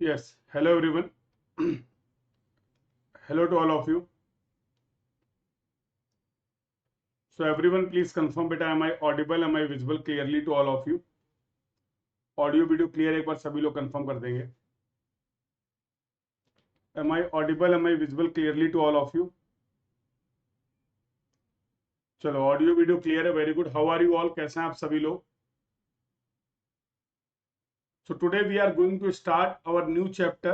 Yes, hello everyone. Hello to all of you. So everyone please confirm beta am I audible, am I visible clearly to all of you? Audio video clear एक बार सभी लोग confirm कर देंगे. Am I audible, am I visible clearly to all of you? चलो audio video clear है, very good. How are you all, कैसे हैं आप सभी लोग? So today we are going to start our new chapter,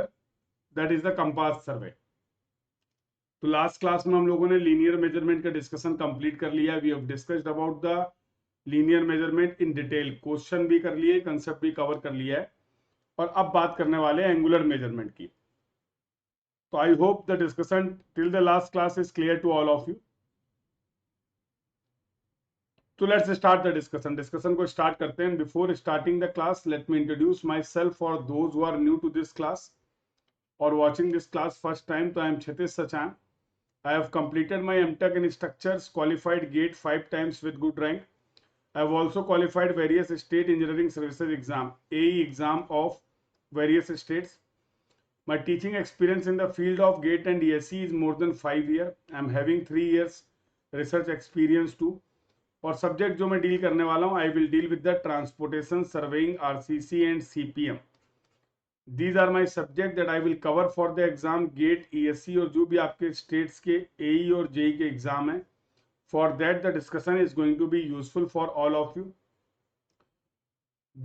that is the compass survey. तो last class में हम लोगों ने लीनियर मेजरमेंट का डिस्कशन कंप्लीट कर लिया. We have discussed about the linear measurement in detail. Question भी कर लिए, कंसेप्ट भी कवर कर लिया है, और अब बात करने वाले हैं एंगुलर मेजरमेंट की. तो I hope the discussion till the last class is clear to all of you. तो let's start the discussion. Discussion को स्टार्ट करते हैं. Before starting the class let me introduce myself for those who are new to this class और watching this class first time. So I am Kshitij Sachan. I have completed my MTech in structures, qualified GATE 5 times with good rank. I have also qualified various state engineering services exam, AE exam of various states. My teaching experience in the field of GATE and ESE is more than 5 years. I am having 3 years research experience too. और subject जो मैं deal करने वाला हूँ, I will deal with the transportation, surveying, RCC and CPM. These are my subject that I will cover for the exam GATE, ESC और जो भी आपके स्टेट्स के AE और JEE के एग्जाम है. For that the discussion is going to be useful for all of you.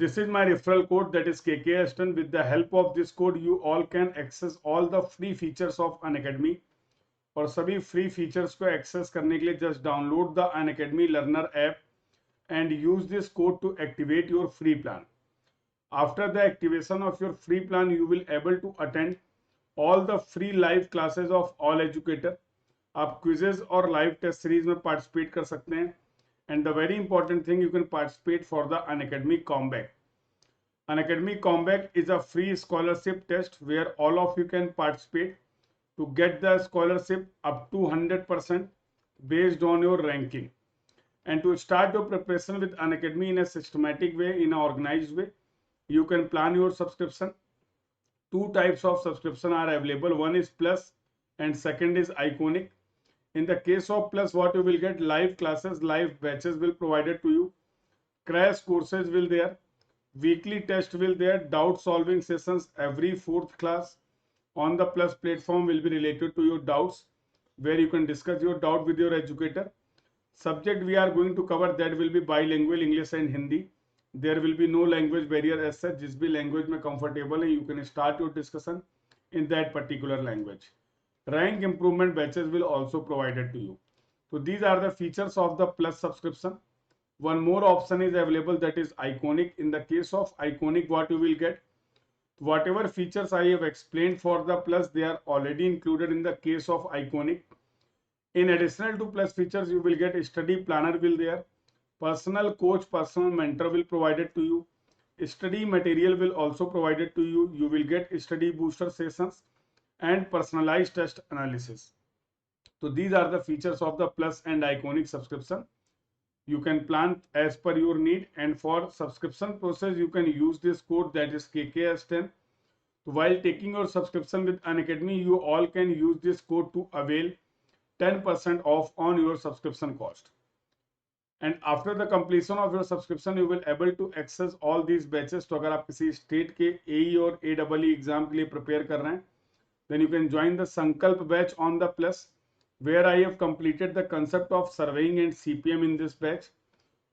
This is my referral code, that is KKSTEN. With the help of this code you all can access all the free features of Unacademy. और सभी free features को access करने के लिए just download the Unacademy learner app and use this code to activate your free plan. After the activation of your free plan, you will able to attend all the free live classes of all educator. आप quizzes और live test series में participate कर सकते हैं. And the very important thing, you can participate for the Unacademy Comeback. Unacademy Comeback is a free scholarship test where all of you can participate to get the scholarship up to 100% based on your ranking. And to start your preparation with Unacademy in a systematic way, in an organized way, you can plan your subscription. Two types of subscription are available. One is Plus and second is Iconic. In the case of Plus, what you will get: live classes, live batches will provided to you, crash courses will there, weekly test will there, doubt solving sessions every fourth class on the Plus platform will be related to your doubts, where you can discuss your doubt with your educator. Subject we are going to cover, that will be bilingual, English and Hindi. There will be no language barrier as such. जिस भी language में comfortable है, you can start your discussion in that particular language. Rank improvement batches will also provided to you. So these are the features of the Plus subscription. One more option is available, that is Iconic. In the case of Iconic, what you will get, whatever features I have explained for the Plus, they are already included in the case of Iconic. In additional to Plus features, you will get study planner will there, personal coach, personal mentor will provided to you, study material will also provided to you. You will get study booster sessions and personalized test analysis. So these are the features of the Plus and Iconic subscription. You can plan as per your need, and for subscription process you can use this code, that is KKS10. So while taking your subscription with Unacademy, you all can use this code to avail 10% off on your subscription cost. And after the completion of your subscription, you will able to access all these batches. तो अगर आप किसी state के AE और AEE exam के लिए prepare कर रहे हैं, then you can join the Sankalp batch on the Plus, where I have completed the concept of surveying and CPM in this batch.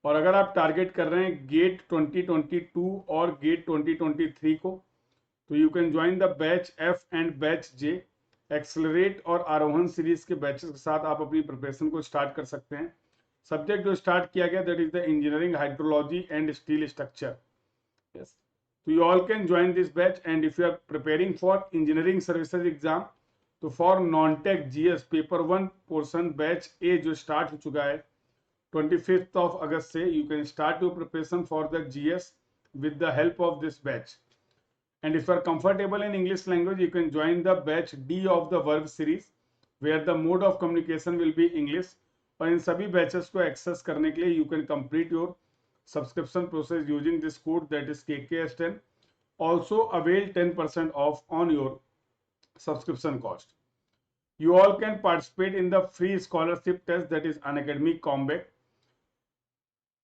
और अगर आप टारगेट कर रहे हैं GATE 2022 और GATE 2023 को, तो you can join the batch F and batch J. Accelerate और आरोहण सीरीज के बैचेस के साथ आप अपनी प्रिपरेशन को स्टार्ट कर सकते हैं. सब्जेक्ट जो स्टार्ट किया गया, that is the engineering hydrology and steel structure. Yes, तो you all can join this batch. And if you are preparing for engineering services exam, तो for non tech GS paper 1 portion batch A जो start हो चुका है 25th of August से, you can start your preparation for the GS with the help of this batch. And if you are comfortable in English language, you can join the batch D of the verb series, where the mode of communication will be English. और इन सभी batches को access करने के लिए you can complete your subscription process using this code, that is KKS10. also avail 10% off on your subscription cost. You all can participate in the free scholarship test, that is Unacademy Combat.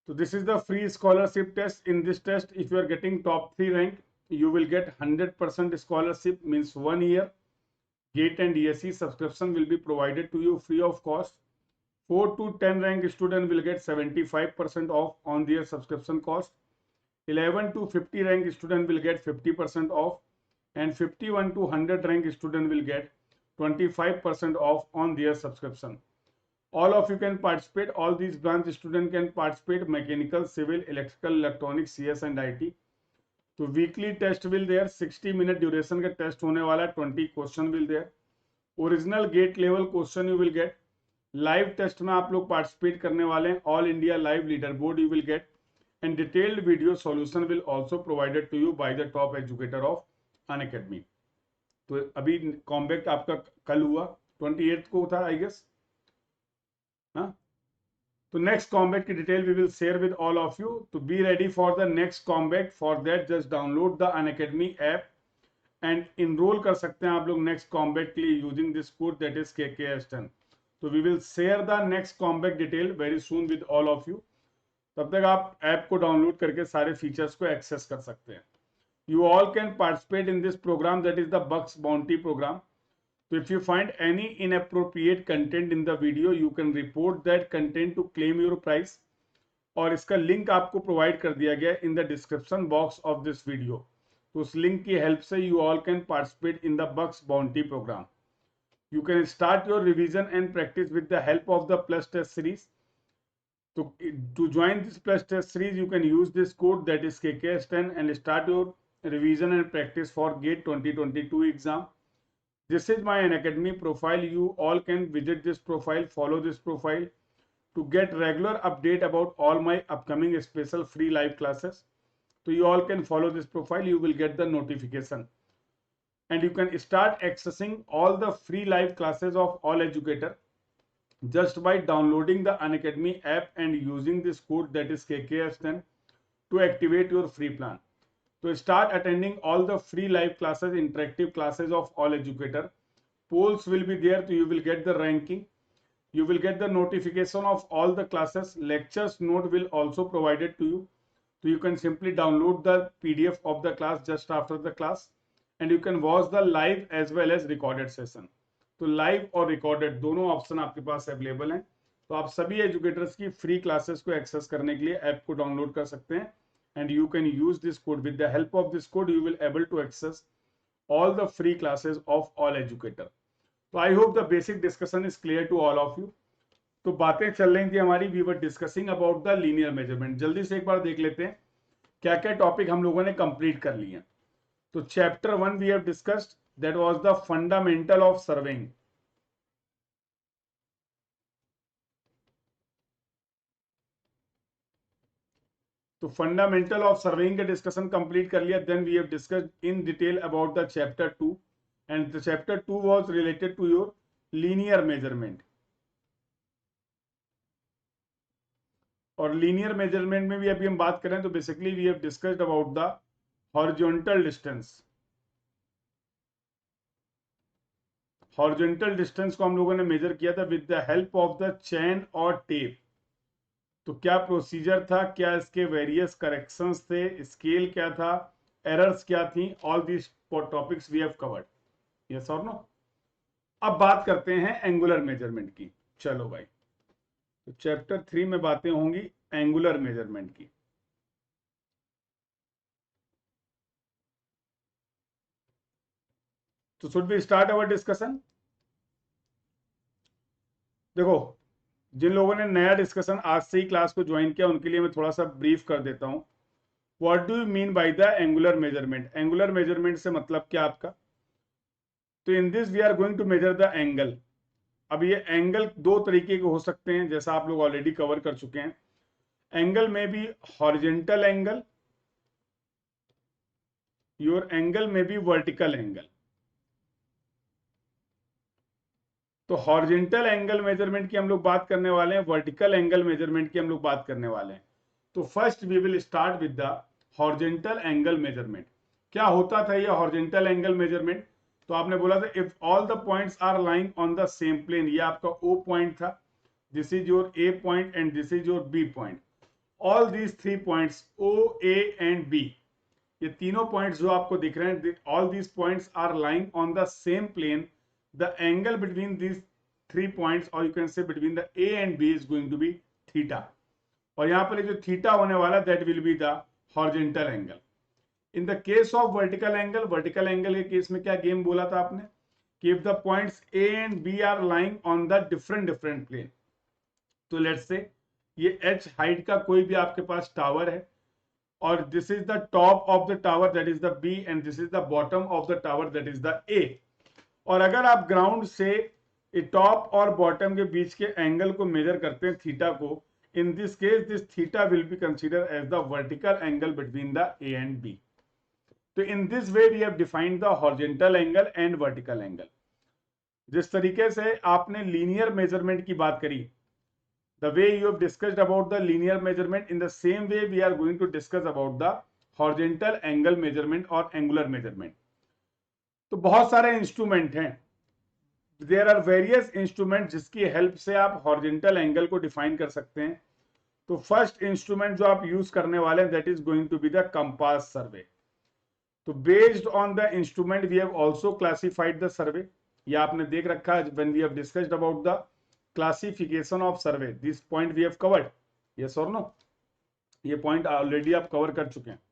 So this is the free scholarship test. In this test, if you are getting top 3 rank, you will get 100% scholarship, means 1 year. GATE and DSE subscription will be provided to you free of cost. 4 to 10 rank student will get 75% off on their subscription cost. 11 to 50 rank student will get 50% off, and 51 to 100 rank student will get 25% off on their subscription. All of you can participate. All these branch student can participate: mechanical, civil, electrical, electronics, CS and IT. तो weekly test will there, 60 minute duration का test होने वाला है, 20 question will there. Original GATE level question you will get. Live test में आप लोग participate करने वाले हैं. All India live leader board you will get, and detailed video solution will also provided to you by the top educator of Unacademy. तो अभी combat आपका कल हुआ, 28 को था आई गेस. तो नेक्स्ट कॉम्बैट की detail we will share with all of you. तो be ready for the next combat. For that just download the Unacademy app and enroll कर सकते हैं आप लोग नेक्स्ट कॉम्बैट के लिए using this code, that is KKS10. तो we will share the next combat detail very soon with all of you. तब तक आप ऐप को डाउनलोड करके सारे फीचर्स को एक्सेस कर सकते हैं. You all can participate in this program, that is the Bucks Bounty program. So if you find any inappropriate content in the video, you can report that content to claim your prize. और इसका link आपको provide कर दिया गया in the description box of this video. तो उस link की help से you all can participate in the bucks bounty programme. You can start your revision and practice with the help of the plus test series. To join this plus test series, you can use this code, that is KKS10, and start your revision and practice for GATE 2022 exam. This is my Unacademy profile. You all can visit this profile, follow this profile to get regular update about all my upcoming special free live classes. So you all can follow this profile. You will get the notification, and you can start accessing all the free live classes of all educator just by downloading the Unacademy app and using this code, that is KKS10, to activate your free plan. So start attending all the free live classes, interactive classes of all educator. Polls will be there, so you will get the ranking. You will get the notification of all the classes. Lectures note will also provided to you. So you can simply download the PDF of the class just after the class, and you can watch the live as well as recorded session. तो live और recorded दोनों option आपके पास available हैं. तो आप सभी educators की free classes को एक्सेस करने के लिए ऐप को डाउनलोड कर सकते हैं, and you can use this code. With the help of this code, you will able to access all the free classes of all educator. So I hope the basic discussion is clear to all of you. तो बातें चल रही थी हमारी, we were discussing about the linear measurement. जल्दी से एक बार देख लेते हैं क्या क्या टॉपिक हम लोगों ने कंप्लीट कर लिए. तो chapter 1 we have discussed, that was the fundamental of surveying. तो फंडामेंटल ऑफ सर्वेइंग का डिस्कशन कंप्लीट कर लिया. Then we have discussed in detail about the chapter 2, and the chapter 2 was related to your linear measurement. और linear measurement में भी अभी हम बात करें तो basically we have discussed about the horizontal distance. Horizontal distance को हम लोगों ने मेजर किया था with the help of the chain और टेप. तो क्या प्रोसीजर था, क्या इसके वेरियस करेक्शंस थे, स्केल क्या था, एरर्स क्या थी, all these topics we have covered. Yes और नो. अब बात करते हैं एंगुलर मेजरमेंट की. चलो भाई, तो चैप्टर 3 में बातें होंगी एंगुलर मेजरमेंट की. तो should we start our discussion. देखो, जिन लोगों ने नया डिस्कशन आज से ही क्लास को ज्वाइन किया उनके लिए मैं थोड़ा सा ब्रीफ कर देता हूं. What do you mean by the angular measurement. Angular measurement से मतलब क्या आपका. तो in this we are going to measure the angle. अब ये एंगल दो तरीके के हो सकते हैं, जैसा आप लोग ऑलरेडी कवर कर चुके हैं. एंगल में भी हॉरिजॉन्टल एंगल, योर एंगल में भी वर्टिकल एंगल. तो हॉरिजॉन्टल एंगल मेजरमेंट की हम लोग बात करने वाले हैं, वर्टिकल एंगल मेजरमेंट की हम लोग बात करने वाले हैं. तो first we will start with the horizontal angle measurement. क्या होता था ये हॉरिजॉन्टल एंगल मेजरमेंट? तो आपने बोला था if all the points are lying on the same plane, ये आपका ओ पॉइंट था, this is your A point and this is your B point. All these 3 points O, A and B, ये तीनों points जो आपको दिख रहे हैं, all these points are lying on the same plane, the angle between these 3 points और you can say between the A and B is going to be theta. और यहाँ पर जो थीटा होने वाला that will be the horizontal angle. In the case of vertical angle के case में क्या गेम बोला था आपने कि if the points A and B are lying on the different plane, तो लेट्स से ये h हाइट का कोई भी आपके पास टावर है और this is the top of the tower that is the B and this is the bottom of the tower that is the A. और अगर आप ग्राउंड से टॉप और बॉटम के बीच के एंगल को मेजर करते हैं थीटा को, in this case this theta will be considered as the vertical angle between the A and B. तो in this way we have defined the horizontal angle and vertical angle. जिस तरीके से आपने linear measurement की बात करी, the way you have discussed about the linear measurement, in the same way we are going to discuss about the horizontal angle measurement और angular measurement. तो बहुत सारे इंस्ट्रूमेंट हैं, देयर आर वेरियस इंस्ट्रूमेंट जिसकी help से आप horizontal angle को define कर सकते हैं। तो फर्स्ट इंस्ट्रूमेंट जो आप यूज करने वाले हैं that is going to be the compass survey. तो based on the instrument we have also classified the survey. ये आपने देख रखा है when we have discussed about the classification of survey, this point we have covered, yes और no? ये point already आप cover कर चुके हैं।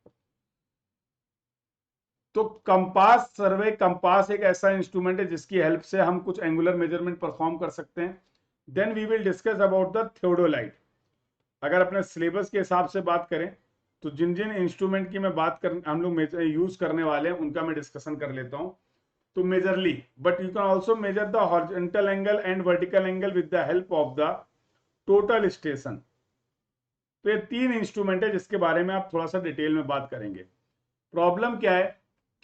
तो कंपास सर्वे, कंपास एक ऐसा इंस्ट्रूमेंट है जिसकी हेल्प से हम कुछ एंगुलर मेजरमेंट परफॉर्म कर सकते हैं। Then we will discuss about the theodolite. अगर अपने सिलेबस के हिसाब से बात करें तो जिन जिन इंस्ट्रूमेंट की मैं बात कर हम लोग यूज करने वाले हैं उनका मैं डिस्कशन कर लेता हूं। तो majorly, but you can also major the horizontal angle and vertical angle with the help of the total station. तो ये 3 इंस्ट्रूमेंट है जिसके बारे में आप थोड़ा सा डिटेल में बात करेंगे। प्रॉब्लम क्या है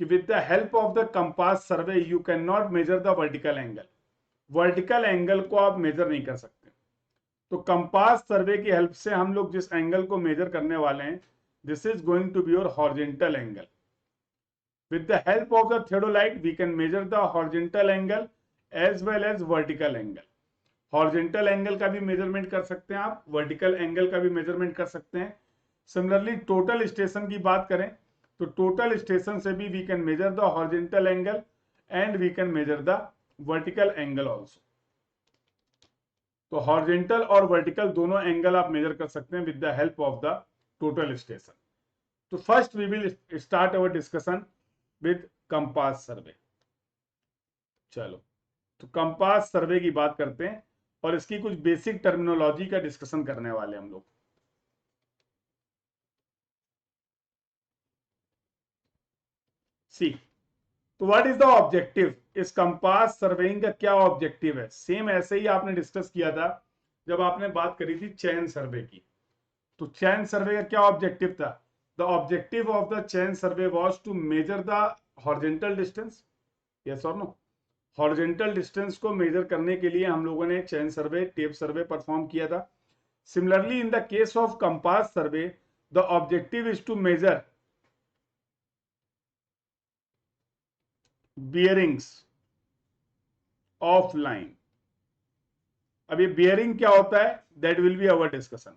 कि with the help of the compass survey you can not major the vertical angle. Vertical angle को आप मेजर नहीं कर सकते। तो कंपास सर्वे की हेल्प से हम लोग जिस एंगल को मेजर करने वाले हैं this is going to be your horizontal angle. With the help of the theodolite we can measure the horizontal angle as well as vertical angle. Horizontal angle का भी मेजरमेंट कर सकते हैं आप, वर्टिकल एंगल का भी मेजरमेंट कर सकते हैं। सिमिलरली टोटल स्टेशन की बात करें तो टोटल स्टेशन से भी we can measure the horizontal angle and we can measure the vertical angle also. तो हॉरिजॉन्टल और वर्टिकल दोनों एंगल आप मेजर कर सकते हैं with the help of the total station. तो first we will start our discussion with compass survey. चलो, तो कंपास सर्वे की बात करते हैं और इसकी कुछ बेसिक टर्मिनोलॉजी का डिस्कशन करने वाले हम लोग। सी, तो व्हाट इज द ऑब्जेक्टिव? इस कंपास सर्वेइंग का क्या ऑब्जेक्टिव है? सेम ऐसे ही आपने डिस्कस किया था जब आपने बात करी थी चैन सर्वे की। तो चैन सर्वे का क्या ऑब्जेक्टिव था? The objective of the chain survey was to measure the horizontal distance, yes और नो? हॉरिजॉन्टल डिस्टेंस को मेजर करने के लिए हम लोगों ने चैन सर्वे, टेप सर्वे परफॉर्म किया था। Similarly in the case of compass survey the objective is to measure bearings of line. अब ये बियरिंग क्या होता है that will be our discussion.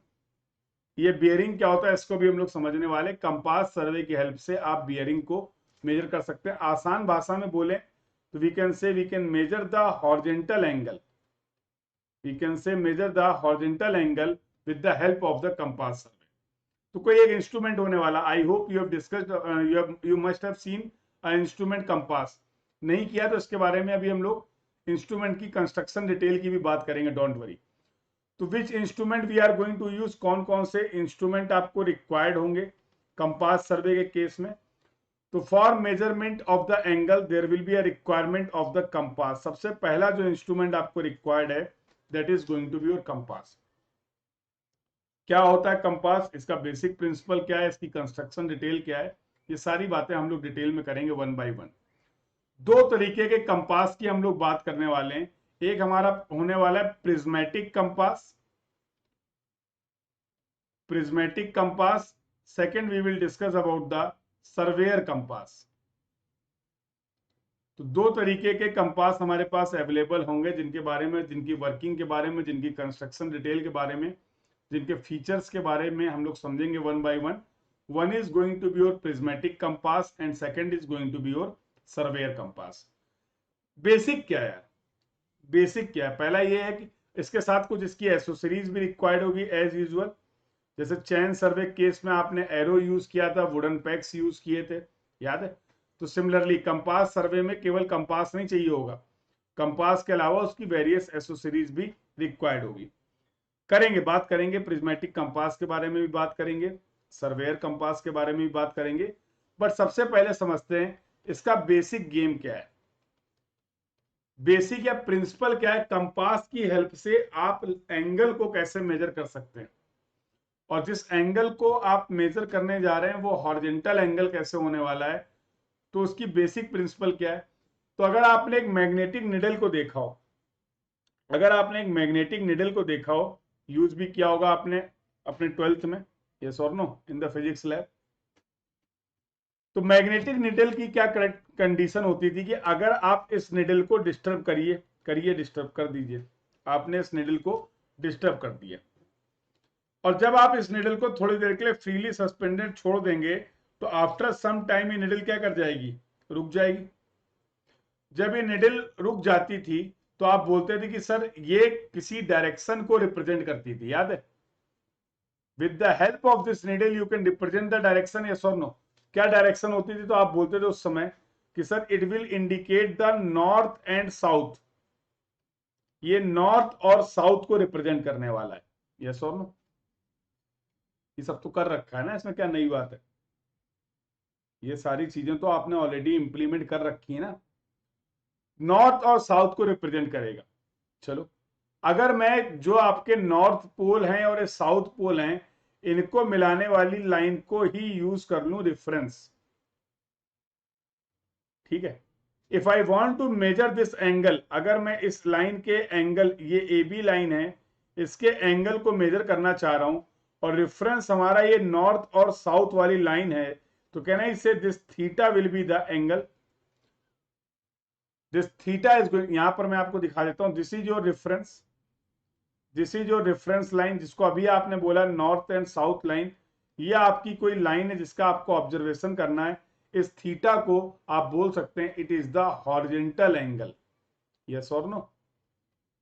ये बियरिंग क्या होता है इसको भी हम लोग समझने वाले। कंपास सर्वे की हेल्प से आप बियरिंग को मेजर कर सकते हैं। आसान भाषा में बोले तो we can say we can measure the horizontal angle, we can say measure the horizontal angle with the help of the compass survey. तो कोई एक इंस्ट्रूमेंट होने वाला, I hope you have discussed, you must have seen a instrument compass. नहीं किया तो इसके बारे में अभी हम लोग इंस्ट्रूमेंट की कंस्ट्रक्शन डिटेल की भी बात करेंगे, डोंट वरी। तो which instrument we are going to use, कौन कौन से इंस्ट्रूमेंट आपको रिक्वायर्ड होंगे कंपास सर्वे के केस में? तो for measurement of the angle there will be a requirement of the compass. सबसे पहला जो इंस्ट्रूमेंट आपको रिक्वायर्ड है that is going to be your compass. क्या होता है कंपास, इसका बेसिक प्रिंसिपल क्या है, इसकी कंस्ट्रक्शन डिटेल क्या है, ये सारी बातें हम लोग डिटेल में करेंगे वन बाय वन। 2 तरीके के कंपास की हम लोग बात करने वाले हैं। एक हमारा होने वाला है prismatic compass, prismatic compass. Second we will discuss about the surveyor compass. तो दो तरीके के कंपास हमारे पास अवेलेबल होंगे, जिनके बारे में, जिनकी वर्किंग के बारे में, जिनकी कंस्ट्रक्शन डिटेल के बारे में, जिनके फीचर्स के बारे में हम लोग समझेंगे one by one. One is going to be your prismatic compass and second is going to be your surveyor compass. Basic क्या है? बेसिक क्या है? पहला ये है कि इसके साथ कुछ इसकी एसेसरीज भी रिक्वायर्ड होगी एज यूजुअल। जैसे चैन सर्वे केस में आपने एरो यूज किया था, वुडन पैक्स यूज किए थे, याद है? तो सिमिलरली कंपास सर्वे में केवल कंपास नहीं चाहिए होगा, कंपास के अलावा उसकी वेरियस एसेसरीज भी रिक्वायर्ड होगी। करेंगे, बात करेंगे प्रिज्मेटिक कंपास के बारे में भी बात करेंगे, सर्वेयर कंपास के बारे में भी बात करेंगे। बट सबसे पहले समझते हैं इसका बेसिक गेम क्या है, बेसिक या प्रिंसिपल क्या है। कंपास की हेल्प से आप एंगल को कैसे मेजर कर सकते हैं, और जिस एंगल को आप मेजर करने जा रहे हैं वो हॉरिजॉन्टल एंगल कैसे होने वाला है, तो उसकी बेसिक प्रिंसिपल क्या है। तो अगर आपने एक मैग्नेटिक निडल को देखा हो, अगर आपने एक मैग्नेटिक निडल को देखा हो, यूज भी किया होगा आपने अपने 12th में, यस और no, in the physics lab. तो मैग्नेटिक निडल की क्या कंडीशन होती थी कि अगर आप इस निडल को डिस्टर्ब करिए डिस्टर्ब कर दीजिए, आपने इस निडल को डिस्टर्ब कर दिया, और जब आप इस निडल को थोड़ी देर के लिए फ्रीली सस्पेंडेड छोड़ देंगे, तो आफ्टर सम टाइम ये निडल क्या कर जाएगी, रुक जाएगी। जब ये निडल रुक जाती थी तो आप बोलते थे कि सर ये किसी डायरेक्शन को रिप्रेजेंट करती थी, याद है? With the help of this needle you can represent the direction, yes और नो। क्या डायरेक्शन होती थी? तो आप बोलते थे उस समय कि sir it will indicate the north and south, ये नॉर्थ और साउथ को रिप्रेजेंट करने वाला है, यस और नो। ये सब तो कर रखा है ना, इसमें क्या नई बात है? ये सारी चीजें तो आपने ऑलरेडी इंप्लीमेंट कर रखी है ना। नॉर्थ और साउथ को रिप्रेजेंट करेगा। चलो, अगर मैं जो आपके नॉर्थ पोल हैं और साउथ पोल हैं, इनको मिलाने वाली लाइन को ही यूज कर लूं रेफरेंस, ठीक है। If I want to measure this angle, अगर मैं इस लाइन के एंगल, ये ए बी लाइन है, इसके एंगल को मेजर करना चाह रहा हूं, और रेफरेंस हमारा ये नॉर्थ और साउथ वाली लाइन है, तो कहना इससे this theta will be the angle, this theta is going, यहां पर मैं आपको दिखा देता हूं, this is your reference, this is your reference line, जिसको अभी आपने बोला नॉर्थ एंड साउथ लाइन। ये आपकी कोई लाइन है जिसका आपको ऑब्जर्वेशन करना है। इस थीटा को आप बोल सकते हैं it is the horizontal angle, yes और नो।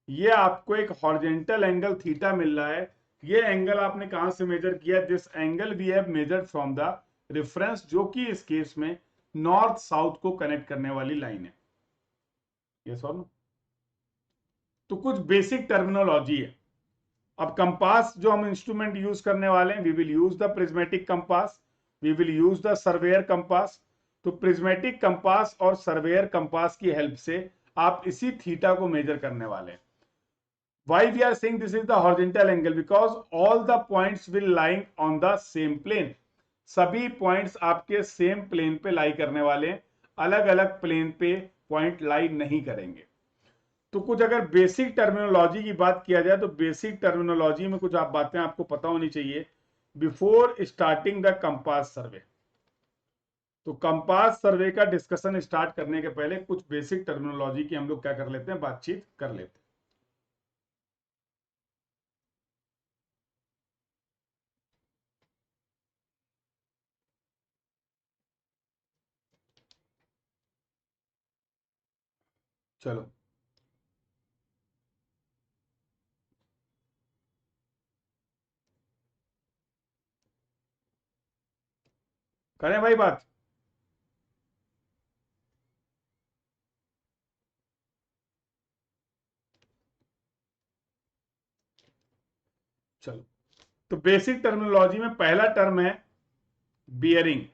ये आपको एक हॉरिजॉन्टल एंगल थीटा मिल रहा है। ये एंगल आपने कहां से मेजर किया? This angle we have measured from the reference, जो कि इस केस में नॉर्थ साउथ को कनेक्ट करने वाली लाइन है, यस और नो। तो कुछ बेसिक टर्मिनोलॉजी है। अब कंपास जो हम इंस्ट्रूमेंट यूज करने वाले हैं, we will use the prismatic compass, we will use the surveyor compass. तो प्रिज्मेटिक कंपास और सर्वेयर कंपास की हेल्प से आप इसी थीटा को मेजर करने वाले हैं। Why we are saying this is the horizontal angle? Because all the points will lying on the same plane. सभी पॉइंट्स आपके सेम प्लेन पे लाई करने वाले हैं, अलग अलग प्लेन पे पॉइंट लाई नहीं करेंगे। तो कुछ अगर बेसिक टर्मिनोलॉजी की बात किया जाए, तो बेसिक टर्मिनोलॉजी में कुछ आप बातें आपको पता होनी चाहिए before starting the compass survey. तो कंपास सर्वे का डिस्कशन स्टार्ट करने के पहले कुछ बेसिक टर्मिनोलॉजी की हम लोग क्या कर लेते हैं, बातचीत कर लेते हैं। चलो, करें भाई बात। चलो, तो बेसिक टर्मिनोलॉजी में पहला टर्म है बियरिंग।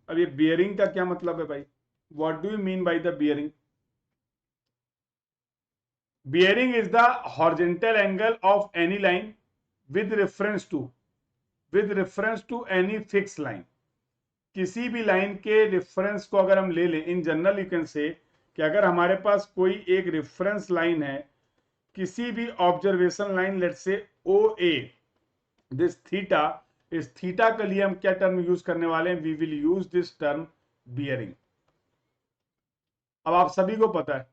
अब ये बियरिंग का क्या मतलब है भाई? What do you mean by the bearing? Bearing is the horizontal angle of any line with reference to, with reference to any fix line. किसी भी लाइन के रेफरेंस को अगर हम ले लें, इन जनरल यू कैन से कि अगर हमारे पास कोई एक रेफरेंस लाइन है, किसी भी observation line, let's say O A, this theta इस थीटा के लिए हम क्या टर्म यूज करने वाले हैं? We will use this term bearing. अब आप सभी को पता है,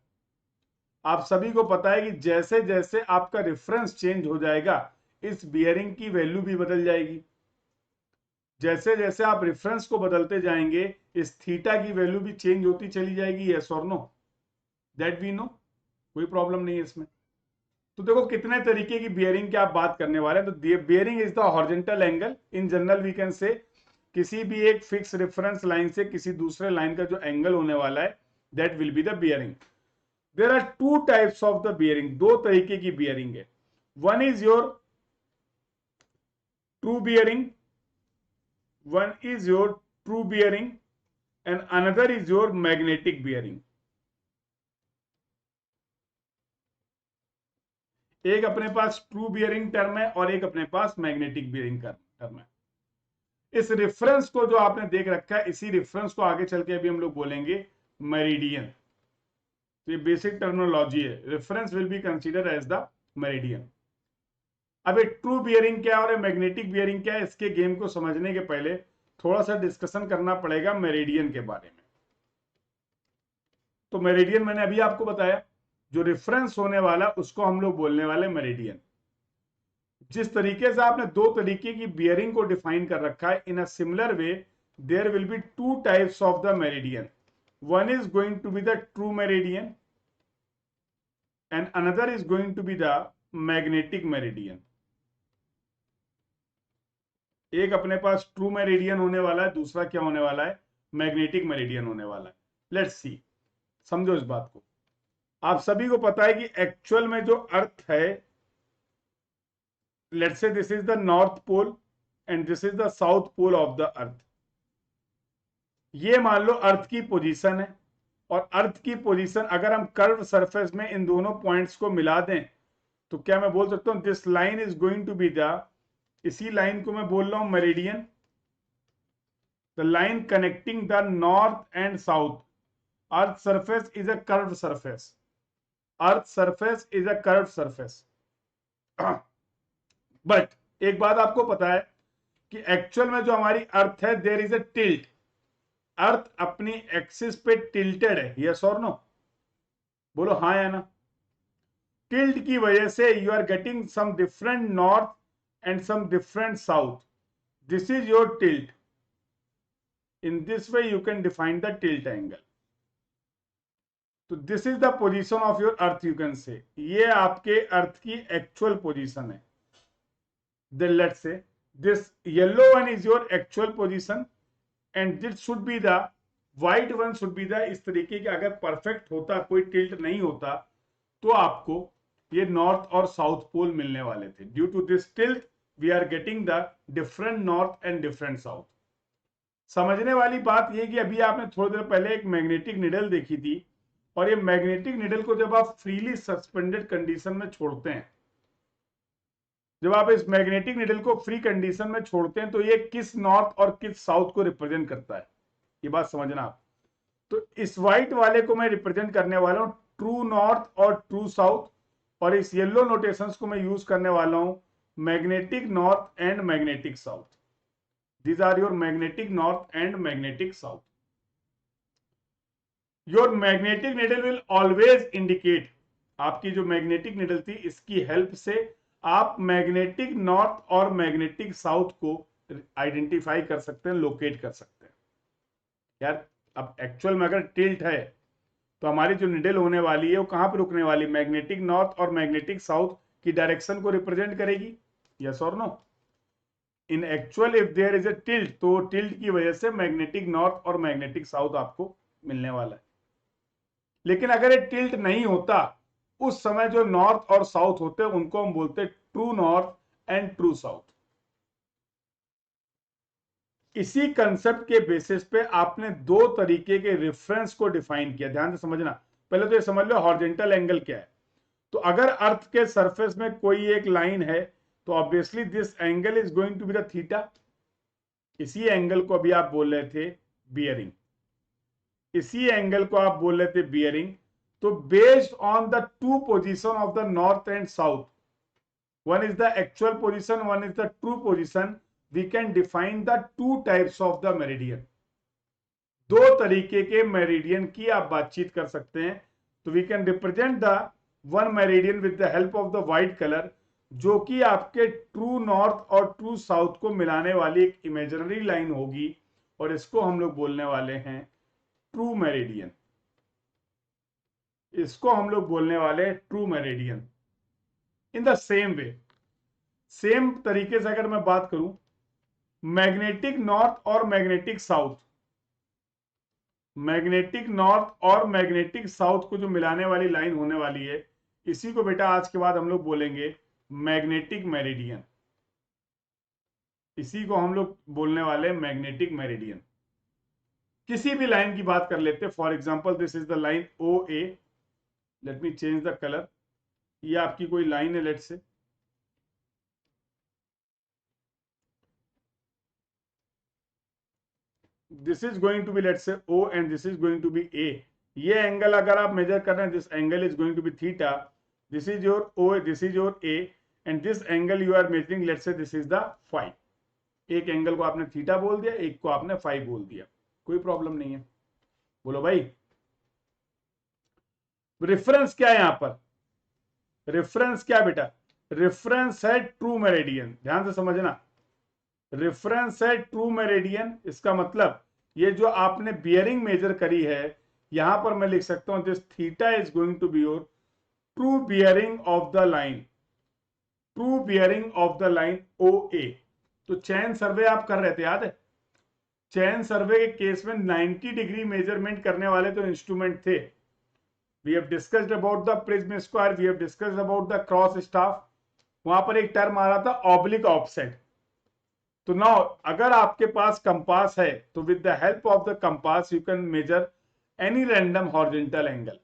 आप सभी को पता है कि जैसे जैसे आपका रेफरेंस चेंज हो जाएगा इस बियरिंग की वैल्यू भी बदल जाएगी। जैसे जैसे आप रेफरेंस को बदलते जाएंगे इस थीटा की वैल्यू भी चेंज होती चली जाएगी। यस और नो? दैट वी नो, कोई प्रॉब्लम नहीं है इसमें। तो देखो कितने तरीके की बियरिंग की आप बात करने वाले हैं। तो bearing is the horizontal angle. In general we can say किसी भी एक फिक्स रेफरेंस लाइन से किसी दूसरे लाइन का जो एंगल होने वाला है that will be the bearing. There are two types of the bearing, दो तरीके की बियरिंग है। One is your true bearing, one is your true bearing and another is your magnetic bearing। एक अपने पास ट्रू बियरिंग टर्म है और एक अपने पास मैग्नेटिक बियरिंग टर्म है। इस रेफरेंस को जो आपने देख रखा है, इसी रेफरेंस को आगे चल के अभी हम लोग बोलेंगे मेरिडियन। तो ये बेसिक टर्मिनोलॉजी है। Reference will be consider as the meridian. अब एक ट्रू बियरिंग क्या है और मैग्नेटिक बियरिंग क्या है, इसके गेम को समझने के पहले थोड़ा सा डिस्कशन करना पड़ेगा मेरिडियन के बारे में। तो मेरिडियन मैंने अभी आपको बताया, जो रेफरेंस होने वाला उसको हम लोग बोलने वाले मेरिडियन। जिस तरीके से आपने दो तरीके की बियरिंग को डिफाइन कर रखा है, in a similar way there will be two types of the meridian. One is going to be the true meridian and another is going to be the magnetic meridian. एक अपने पास true meridian होने वाला है, दूसरा क्या होने वाला है? मैग्नेटिक मेरिडियन होने वाला है। लेट्स सी, समझो इस बात को। आप सभी को पता है कि एक्चुअल में जो अर्थ है, let's say this is the north pole and this is the south pole of the earth. ये मान लो अर्थ की पोजीशन है, और अर्थ की पोजीशन अगर हम कर्व सरफेस में इन दोनों पॉइंट्स को मिला दें तो क्या मैं बोल सकता हूं this line is going to be the, इसी लाइन को मैं बोल रहा हूं meridian, the line connecting the north and south. Earth surface is a curve surface, earth surface is a curve surface. But एक बात आपको पता है कि एक्चुअल में जो हमारी अर्थ है देयर इज अ टिल्ट। अर्थ अपनी एक्सिस पे टिल्टेड है। यस और नो? बोलो हाँ या ना? टिल्ट की वजह से you are getting some different north and some different south. This is your tilt. In this way you can define the tilt angle. तो this is the position of your earth, you can say ये आपके earth की actual position है। Then let's say this yellow one is your actual position and this should be the white one should be the, इस तरीके के अगर perfect होता, कोई टिल्ट नहीं होता, तो आपको ये नॉर्थ और साउथ पोल मिलने वाले थे। Due to this tilt we are getting the different north and different south. समझने वाली बात यह कि अभी आपने थोड़ी देर पहले एक मैग्नेटिक निडल देखी थी, और ये मैग्नेटिक निडल को जब आप फ्रीली सस्पेंडेड कंडीशन में छोड़ते हैं, जब आप इस मैग्नेटिक निडल को फ्री कंडीशन में छोड़ते हैं तो ये किस नॉर्थ और किस साउथ को रिप्रेजेंट करता है, ये बात समझना आप। तो इस व्हाइट वाले को मैं रिप्रेजेंट करने वाला हूं ट्रू नॉर्थ और ट्रू साउथ, और इस येलो नोटेशंस को मैं यूज करने वाला हूं magnetic north and magnetic south. These are your magnetic north and magnetic south. Your magnetic needle will always indicate, आपकी जो मैग्नेटिक निडल थी इसकी हेल्प से आप मैग्नेटिक नॉर्थ और मैग्नेटिक साउथ को आइडेंटिफाई कर सकते हैं, लोकेट कर सकते हैं। यार अब एक्चुअल में अगर टिल्ट है तो हमारी जो निडल होने वाली है वो कहां पर रुकने वाली? मैग्नेटिक नॉर्थ और मैग्नेटिक साउथ की डायरेक्शन को रिप्रेजेंट करेगी। यस और no? In actual if there is a tilt, तो टिल्ट की वजह से मैग्नेटिक नॉर्थ और मैग्नेटिक साउथ आपको मिलने वाला है। लेकिन अगर ये टिल्ट नहीं होता, उस समय जो नॉर्थ और साउथ होते हैं उनको हम बोलते हैं true north and true south. इसी कंसेप्ट के बेसिस पे आपने दो तरीके के रेफरेंस को डिफाइन किया। ध्यान से समझना, पहले तो ये समझ लो हॉरिजॉन्टल एंगल क्या है। तो अगर अर्थ के सरफेस में कोई एक लाइन है तो obviously this angle is going to be the theta. इसी एंगल को अभी आप बोल रहे थे बियरिंग, इसी एंगल को आप बोल रहे थे बियरिंग। तो based on the two position of the north and south, one is the actual position, one is the true position, we can define the two types of the meridian. दो तरीके के meridian की आप बातचीत कर सकते हैं। तो we can represent the one meridian with the help of the white colour, जो कि आपके ट्रू नॉर्थ और ट्रू साउथ को मिलाने वाली एक इमेजिनरी लाइन होगी, और इसको हम लोग बोलने वाले हैं ट्रू मेरिडियन। इसको हम लोग बोलने वाले हैं true meridian. In the same way, same तरीके से अगर मैं बात करूं, मैग्नेटिक नॉर्थ और मैग्नेटिक साउथ, मैग्नेटिक नॉर्थ और मैग्नेटिक साउथ को जो मिलाने वाली लाइन होने वाली है, इसी को बेटा आज के बाद हम लोग बोलेंगे मैग्नेटिक मेरिडियन। इसी को हम लोग बोलने वाले मैग्नेटिक मेरिडियन। किसी भी लाइन की बात कर लेते हैं, for example this is the line O A, let me change the colour. ये आपकी कोई लाइन है, let say this is going to be let say O and this is going to be A। ये angle अगर आप measure कर रहे हैं, this angle is going to be theta, this is your O, this is your A, and this angle you are measuring let say this is the phi. एक angle को आपने theta बोल दिया, एक को आपने फाई बोल दिया, कोई प्रॉब्लम नहीं है। बोलो भाई, रेफरेंस क्या है यहां पर? रेफरेंस क्या बेटा? रेफरेंस है ट्रू मेरिडियन, ध्यान से समझना। रेफरेंस है ट्रू मेरिडियन, इसका मतलब ये जो आपने बियरिंग मेजर करी है, यहां पर मैं लिख सकता हूं this theta is going to be your true bearing of the line, true bearing of the line O A. तो चैन सर्वे आप कर रहे थे, याद है? चैन सर्वे के केस में 90 डिग्री मेजरमेंट करने वाले तो इंस्ट्रूमेंट थे। We have discussed about the prism square, we have discussed about the cross staff. वहां पर एक टर्म आ रहा था ऑब्लिक ऑफसेट। तो नाउ अगर आपके पास कंपास है, तो with the help of the compass you can measure any random horizontal angle.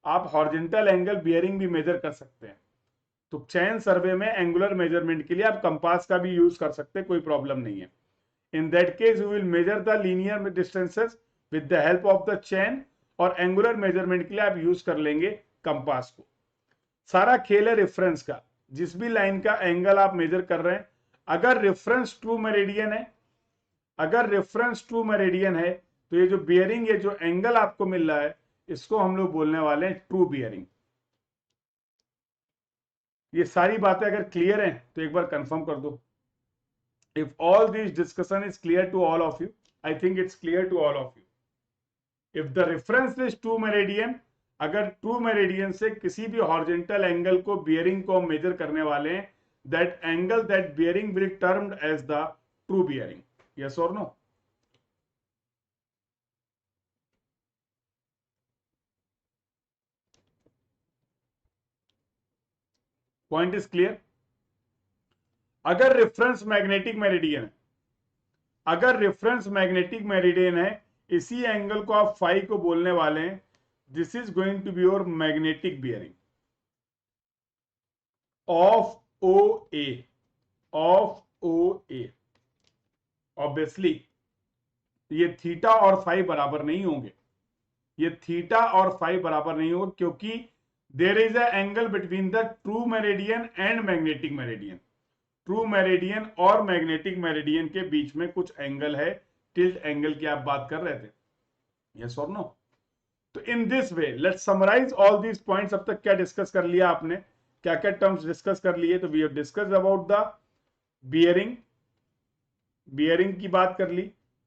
आप हॉरिजॉन्टल एंगल बियरिंग भी मेजर कर सकते हैं। तो चैन सर्वे में एंगुलर मेजरमेंट के लिए आप कंपास का भी यूज कर सकते हैं, कोई प्रॉब्लम नहीं है। In that case you will measure the linear distances with the help of the chain, और एंगुलर मेजरमेंट के लिए आप यूज कर लेंगे कंपास को। सारा खेल है रेफरेंस का। जिस भी लाइन का एंगल आप मेजर कर रहे हैं, अगर रेफरेंस ट्रू मेरिडियन है, अगर रेफरेंस ट्रू मेरिडियन है, तो ये जो बियरिंग, ये जो एंगल आपको मिल रहा है, इसको हम लोग बोलने वाले हैं ट्रू बियरिंग। ये सारी बातें अगर क्लियर हैं तो एक बार कंफर्म कर दो। If all this discussion is clear to all of you, I think it's clear to all of you. If the reference is true meridian, अगर ट्रू मेरिडियन से किसी भी हॉरिजॉन्टल एंगल को, बियरिंग को मेजर करने वाले हैं, that angle, that bearing will be termed as the true bearing. Yes or no? Point is clear? अगर रेफरेंस मैग्नेटिक मेरिडियन है, अगर रेफरेंस मैग्नेटिक मेरिडियन है, इसी एंगल को आप फाई को बोलने वाले हैं, this is going to be your magnetic bearing of O A, of O A. Obviously ये थीटा और फाई बराबर नहीं होंगे, ये थीटा और फाई बराबर नहीं होगा, क्योंकि there is a angle between the true meridian and magnetic meridian. True meridian और मैग्नेटिक मेरिडियन के बीच में कुछ एंगल है, टिल्ट एंगल की आप बात कर रहे थे, यस और नो? तो in this way let's summarise all these points. अब तक क्या डिस्कस कर लिया आपने, क्या क्या टर्म्स डिस्कस कर लिए? तो we have discussed about the bearing, bearing की बात कर ली।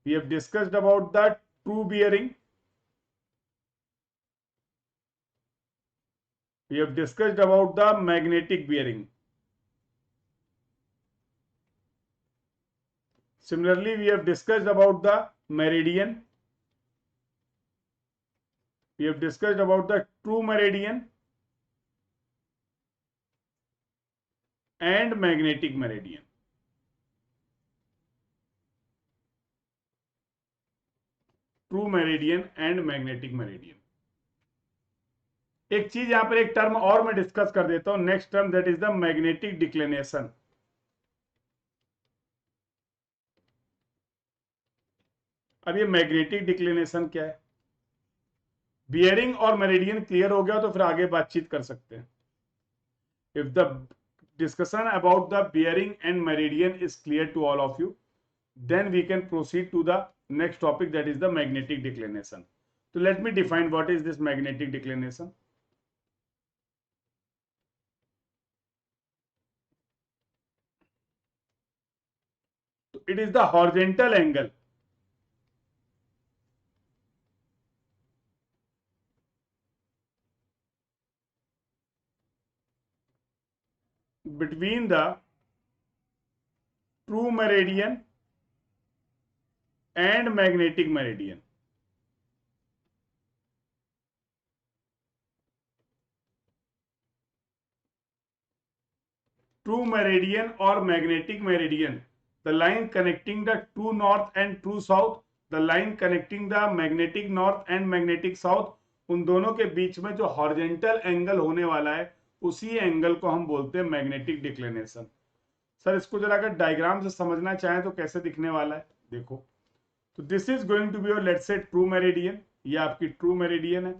We have discussed about the true bearing, we have discussed about the magnetic bearing. Similarly, we have discussed about the meridian, we have discussed about the true meridian and magnetic meridian. True meridian and magnetic meridian. एक चीज यहां पर, एक term और मैं discuss कर देता हूं, next term, that is the magnetic declination. अब ये मैग्नेटिक डिक्लिनेशन क्या है? बियरिंग और मेरिडियन क्लियर हो गया तो फिर आगे बातचीत कर सकते हैं। If the discussion about the bearing and meridian is clear to all of you, then we can proceed to the next topic, that is the magnetic declination. So let me define what is this magnetic declination. So it is the horizontal angle between the true meridian and magnetic meridian. True meridian or magnetic meridian, the line connecting the true north and true south, the line connecting the magnetic north and magnetic south, उन दोनों के बीच में जो horizontal angle होने वाला है उसी एंगल को हम बोलते हैं मैग्नेटिक डिक्लिनेशन। सर इसको जरा अगर डायग्राम से समझना चाहें तो कैसे दिखने वाला है, देखो। तो this is going to be your let's say true meridian, ये आपकी ट्रू मेरिडियन है।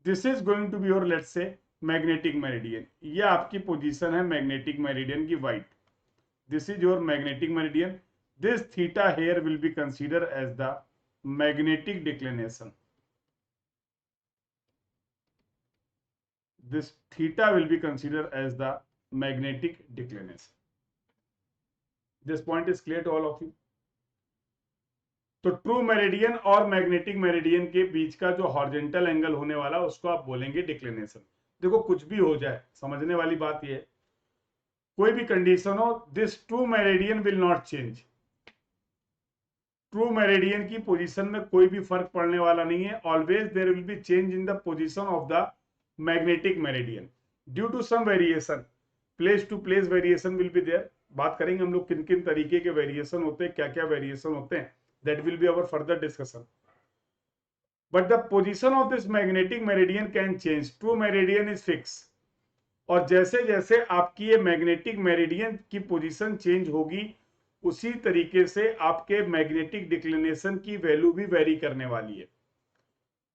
This is going to be your let's say magnetic meridian, ये आपकी पोजीशन है मैग्नेटिक मेरिडियन की white. This is your magnetic meridian. This theta here will be consider as the magnetic declination. This theta will be considered as the magnetic declination. This point is clear to all of you. तो true meridian और magnetic meridian के बीच का जो horizontal angle होने वाला उसको आप बोलेंगे डिक्लिनेशन। देखो कुछ भी हो जाए, समझने वाली बात ये है, कोई भी कंडीशन हो, this true meridian will not change. True meridian की पोजीशन में कोई भी फर्क पड़ने वाला नहीं है। Always there will be change in the position of the magnetic meridian due to some variation, place to place variation will be there. बात करेंगे हम लोग किन किन तरीके के वेरिएशन होते हैं, क्या क्या वेरिएशन होते हैं, that will be our further discussion. But the position of this magnetic meridian can change, true meridian is fix. और जैसे जैसे आपकी ये मैग्नेटिक मेरिडियन की पोजीशन चेंज होगी उसी तरीके से आपके मैग्नेटिक डिक्लिनेशन की वैल्यू भी वेरी करने वाली है।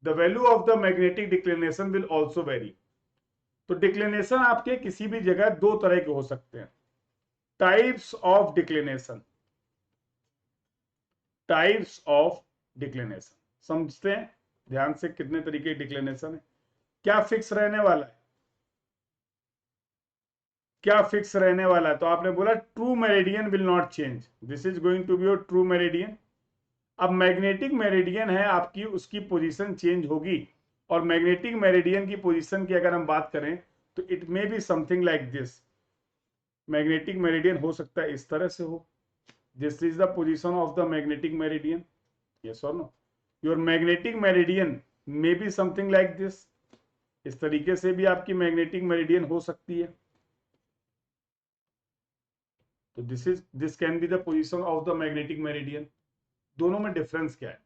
The value of the magnetic declination will also vary. तो डिक्लिनेशन आपके किसी भी जगह दो तरह के हो सकते हैं। Types of declination, types of declination समझते हैं ध्यान से, कितने तरीके की डिक्लिनेशन है, क्या फिक्स रहने वाला है, क्या फिक्स रहने वाला है। तो आपने बोला true meridian will not change, this is going to be your true meridian. अब मैग्नेटिक मेरिडियन है आपकी, उसकी पोजीशन चेंज होगी, और मैग्नेटिक मेरिडियन की पोजीशन की अगर हम बात करें तो it may be something like this. Magnetic meridian हो सकता है इस तरह से हो, this is the position of the magnetic meridian, yes और no. Your magnetic meridian may be something like this, इस तरीके से भी आपकी मैग्नेटिक मेरिडियन हो सकती है। तो this can be the position of the magnetic meridian. दोनों में डिफरेंस क्या है,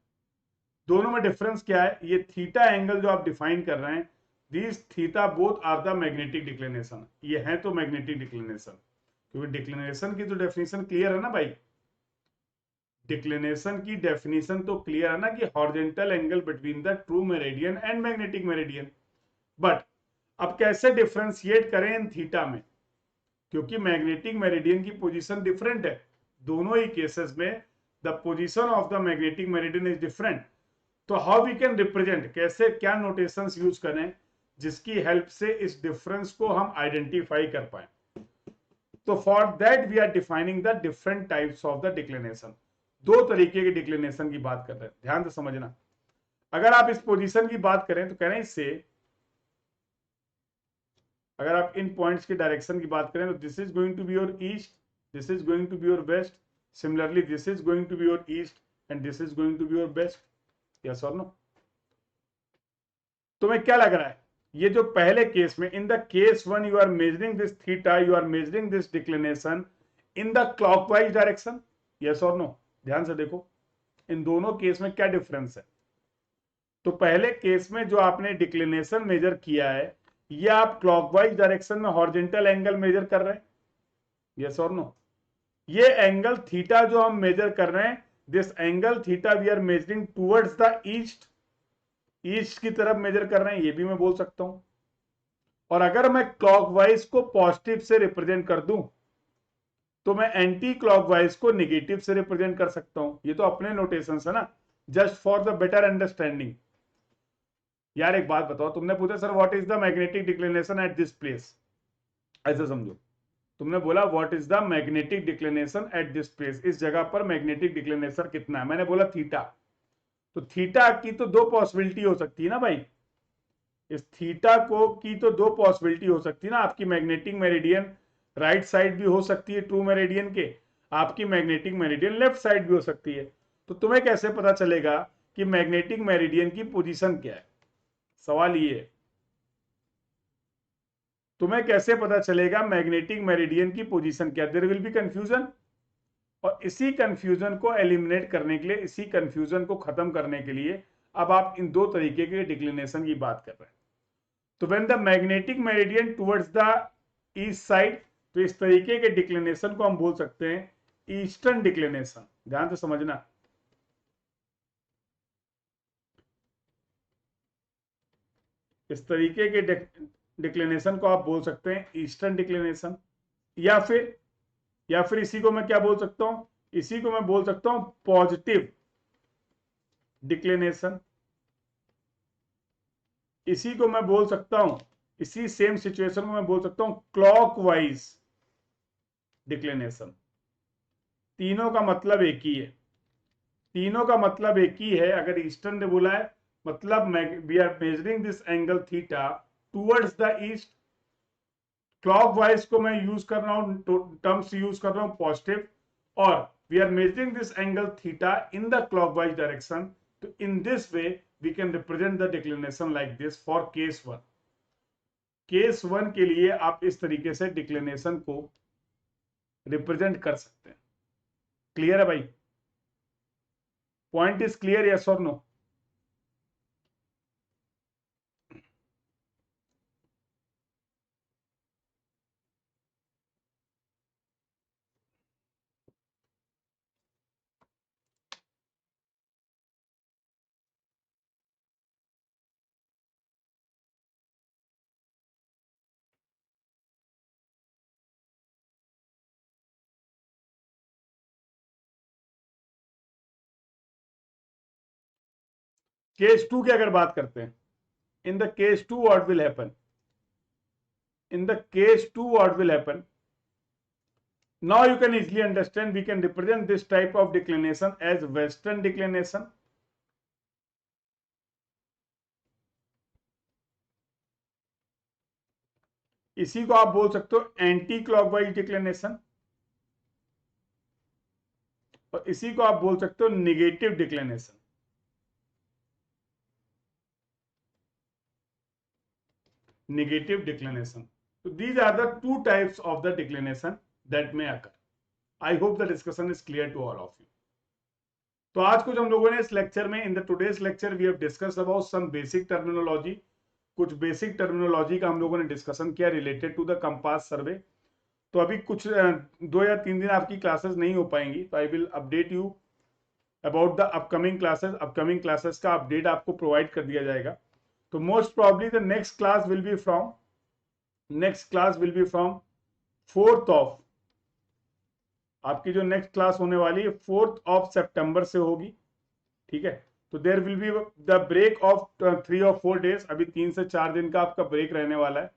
दोनों में डिफरेंस क्या है, ये थीटा एंगल जो आप डिफाइन कर रहे हैं, this theta both are the magnetic declination, ये है तो मैग्नेटिक डिक्लिनेशन। क्योंकि डिक्लिनेशन की तो डेफिनेशन क्लियर है ना भाई, डिक्लिनेशन की डेफिनेशन तो क्लियर है ना कि horizontal angle between the true meridian and magnetic meridian. But अब कैसे डिफरेंशिएट करें इन थीटा में, क्योंकि मैग्नेटिक मेरिडियन की पोजीशन डिफरेंट है, दोनों ही केसेस में the position of the magnetic meridian is different. तो how we can represent, कैसे क्या नोटेशंस यूज करें जिसकी हेल्प से इस डिफरेंस को हम आइडेंटिफाई कर पाए। तो for that we are defining the different types of the declination. दो तरीके के डिक्लिनेशन की बात कर रहे हैं, ध्यान से समझना। अगर आप इस पोजीशन की बात करें तो कह रहे हैं इससे, अगर आप इन पॉइंट्स के डायरेक्शन की बात करें तो this is going to be your east, this is going to be your west, similarly this is going to be your east and this is going to be your west, yes or no। तुम्हें क्या लग रहा है, ये जो पहले case में in the case one you are measuring this theta, you are measuring this declination in the clockwise direction, yes और नो। ध्यान से देखो इन दोनों केस में क्या डिफरेंस है। तो पहले केस में जो आपने डिक्लिनेशन मेजर किया है, ये आप क्लॉकवाइज डायरेक्शन में हॉरिजॉन्टल एंगल मेजर कर रहे हैं, यस और नो। ये एंगल थीटा जो हम मेजर कर रहे हैं, this angle theta we are measuring towards the east, east की तरफ मेजर कर रहे हैं, ये भी मैं बोल सकता हूं। और अगर मैं क्लॉकवाइज को पॉजिटिव से रिप्रेजेंट कर दूं तो मैं एंटी क्लॉकवाइज को नेगेटिव से रिप्रेजेंट कर सकता हूं। ये तो अपने नोटेशन है ना, just for the better understanding. यार एक बात बताओ, तुमने पूछा sir what is the magnetic declination at this place, ऐसे समझो, तुमने बोला what is the magnetic declination at this place, इस जगह पर मैग्नेटिक डिक्लिनेशन कितना है, मैंने बोला थीटा। तो थीटा की तो दो पॉसिबिलिटी हो सकती है ना भाई, इस थीटा को की तो दो पॉसिबिलिटी हो सकती है ना, आपकी मैग्नेटिक मेरिडियन राइट साइड भी हो सकती है ट्रू मेरिडियन के, आपकी मैग्नेटिक मेरिडियन लेफ्ट साइड भी हो सकती है। तो तुम्हें कैसे पता चलेगा कि मैग्नेटिक मेरिडियन की पोजीशन क्या है, सवाल ये है, तुम्हें कैसे पता चलेगा मैग्नेटिक मेरिडियन की पोजीशन क्या, देयर विल बी कंफ्यूजन। और इसी कंफ्यूजन को एलिमिनेट करने के लिए, इसी कंफ्यूजन को खत्म करने के लिए अब आप इन दो तरीके के डिक्लिनेशन की बात कर रहे हैं। तो when the magnetic meridian towards the east side, तो इस तरीके के डिक्लिनेशन को हम बोल सकते हैं ईस्टर्न डिक्लिनेशन। ध्यान से समझना, इस तरीके के डिक्लिनेशन को आप बोल सकते हैं ईस्टर्न डिक्लिनेशन, या फिर इसी को मैं क्या बोल सकता हूं, इसी को मैं बोल सकता हूं पॉजिटिव डिक्लिनेशन, इसी को मैं बोल सकता हूं, इसी सेम सिचुएशन को मैं बोल सकता हूं क्लॉकवाइज डिक्लिनेशन। तीनों का मतलब एक ही है, तीनों का मतलब एक ही है। अगर ईस्टर्न ने बोला है मतलब we are measuring this angle theta towards the east, clockwise को मैं यूज कर रहा हूं, टर्म्स यूज कर रहा हूं पॉजिटिव, और we are measuring this angle theta in the clockwise direction. तो in this way we can represent the declination like this for case one. Case one के लिए आप इस तरीके से डिक्लिनेशन को रिप्रेजेंट कर सकते हैं। क्लियर है भाई, पॉइंट इज क्लियर, यस और नो? केस टू की अगर बात करते हैं, in the case 2 what will happen, in the case 2 what will happen, now you can easily understand, we can represent this type of declination as western declination, इसी को आप बोल सकते हो एंटी क्लॉकवाइज डिक्लिनेशन, और इसी को आप बोल सकते हो निगेटिव डिक्लिनेशन। नेगेटिव डिक्लिनेशन, तो these are the two types of the declination that may occur. I hope the discussion is clear to all of you. तो आज कुछ हम लोगों ने इस लेक्चर में, in the today's lecture we have discussed about some basic terminology, कुछ basic terminology का हम लोगों ने डिस्कशन किया related to the compass survey. तो अभी कुछ 2 या 3 दिन आपकी क्लासेस नहीं हो पाएंगी, तो I will update you about the upcoming classes. Upcoming classes का अपडेट आपको प्रोवाइड कर दिया जाएगा। तो most probably the next class will be from 4th of, आपकी जो नेक्स्ट क्लास होने वाली है 4th ऑफ सितंबर से होगी, ठीक है। तो there will be the break of 3 और 4 डेज, अभी 3 से 4 दिन का आपका ब्रेक रहने वाला है।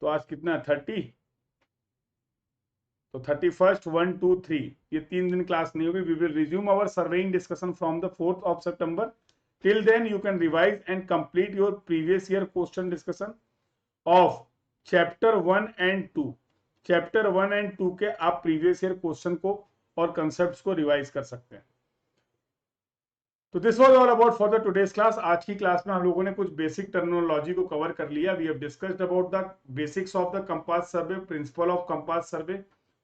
तो आज कितना है 30, तो 31st 1 2 3 ये 3 दिन क्लास नहीं होगी। We will resume our surveying discussion from the 4th of सितंबर। Till then you can revise and complete your previous year question discussion of chapter 1 and 2। Chapter 1 and 2 के आप प्रीवियस ईयर क्वेश्चन को और concepts को revise कर सकते हैं। तो this was all about for the today's class. आज की क्लास में हम लोगों ने कुछ बेसिक टर्मिनोलॉजी को कवर कर लिया। We have discussed about the basics of the compass survey, principle of compass survey,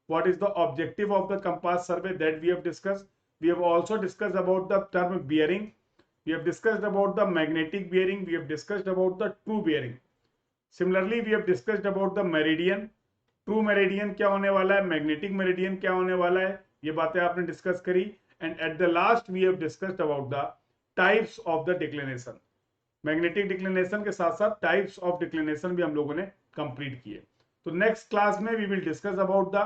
what is the objective of the compass survey that we have discussed. We have also discussed about the term bearing, we have discussed about the magnetic bearing, we have discussed about the true bearing. Similarly we have discussed about the meridian, true meridian क्या होने वाला है, magnetic meridian क्या होने वाला है, ये बातें आपने डिस्कस करी। and at the last we have discussed about the types of the declination, magnetic declination के साथ साथ टाइप्स ऑफ डिक्लिनेशन भी हम लोगों ने कंप्लीट किए। तो नेक्स्ट क्लास में we will discuss about the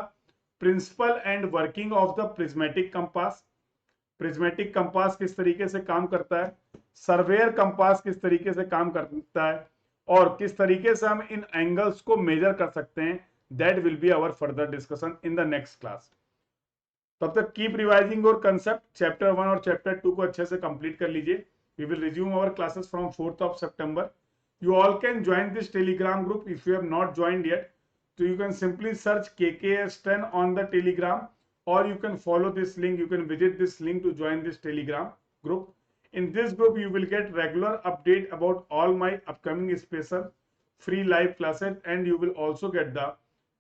principle and working of the prismatic compass. Prismatic compass किस तरीके से काम करता है, सर्वेयर कंपास किस तरीके से काम करता है, और किस तरीके से हम इन एंगल्स को मेजर कर सकते हैं। That will be our further discussion in the next class. तब तक keep revising your concept, chapter 1 और चैप्टर 2 को अच्छे से कंप्लीट कर लीजिए। We will resume our classes from 4th of September. You all can join this Telegram group if you have not joined yet. So you can simply search KKS10 on the Telegram, or you can follow this link. You can visit this link to join this Telegram group. In this group, you will get regular update about all my upcoming special free live classes, and you will also get the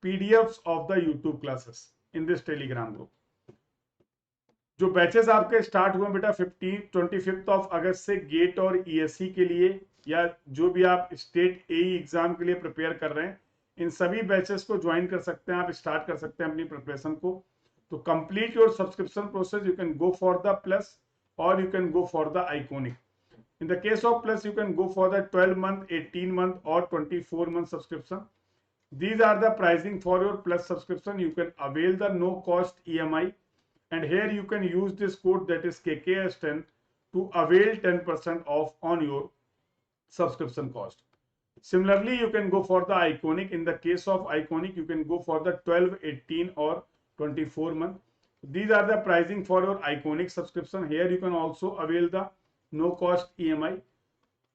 PDFs of the YouTube classes in this Telegram group. जो batches आपके start हुए बेटा 25th of अगस्त से gate और ESC के लिए, या जो भी आप स्टेट AE एग्जाम के लिए प्रिपेयर कर रहे हैं, इन सभी बैचेस को ज्वाइन कर सकते हैं, आप स्टार्ट कर सकते हैं अपनी प्रिपरेशन को। तो complete your subscription process, you can go for the plus or you can go for the iconic. In the case of plus you can go for the 12 month, 18 month और 24 month subscription. These are the pricing for your plus subscription. You can avail the no cost EMI, and here you can use this code that is KKS10 to avail 10% off on your subscription cost. Similarly, you can go for the Iconic. In the case of Iconic, you can go for the 12, 18 or 24 month. These are the pricing for your Iconic subscription. Here you can also avail the no cost EMI.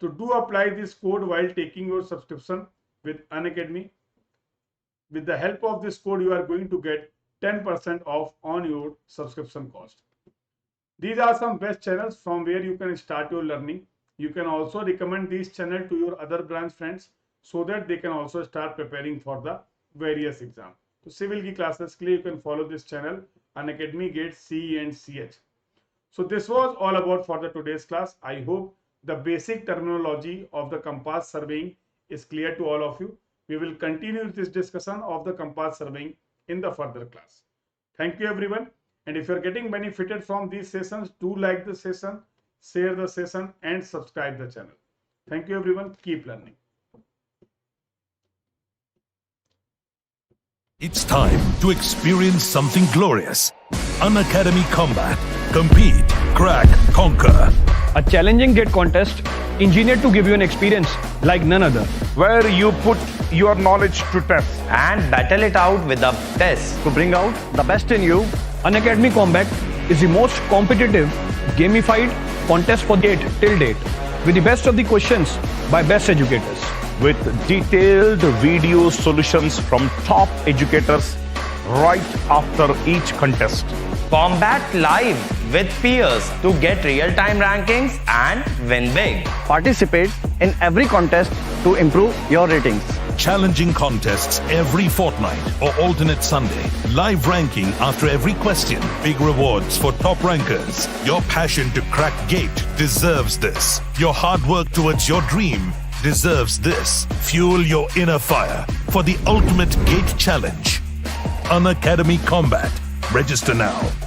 So do apply this code while taking your subscription with Unacademy. With the help of this code, you are going to get 10% off on your subscription cost. These are some best channels from where you can start your learning. You can also recommend this channel to your other branch friends so that they can also start preparing for the various exam. तो civil की classes के लिए you can follow this channel Unacademy GATE CE and CH. So this was all about for the today's class. I hope the basic terminology of the compass surveying is clear to all of you. We will continue this discussion of the compass surveying in the further class. Thank you everyone, and if you are getting benefited from these sessions, do like the session, share the session and subscribe the channel. Thank you everyone, keep learning. It's time to experience something glorious. Unacademy Combat. Compete, crack, conquer. A challenging GATE contest engineered to give you an experience like none other. Where you put your knowledge to test and battle it out with the best. To bring out the best in you, Unacademy Combat is the most competitive, gamified contest for GATE till date, with the best of the questions by best educators. with detailed video solutions from top educators right after each contest. Combat live with peers to get real-time rankings and win big. Participate in every contest to improve your ratings. Challenging contests every fortnight or alternate Sunday. Live ranking after every question. Big rewards for top rankers. Your passion to crack GATE deserves this. Your hard work towards your dream deserves this. Fuel your inner fire for the ultimate GATE challenge. Unacademy Combat. Register now.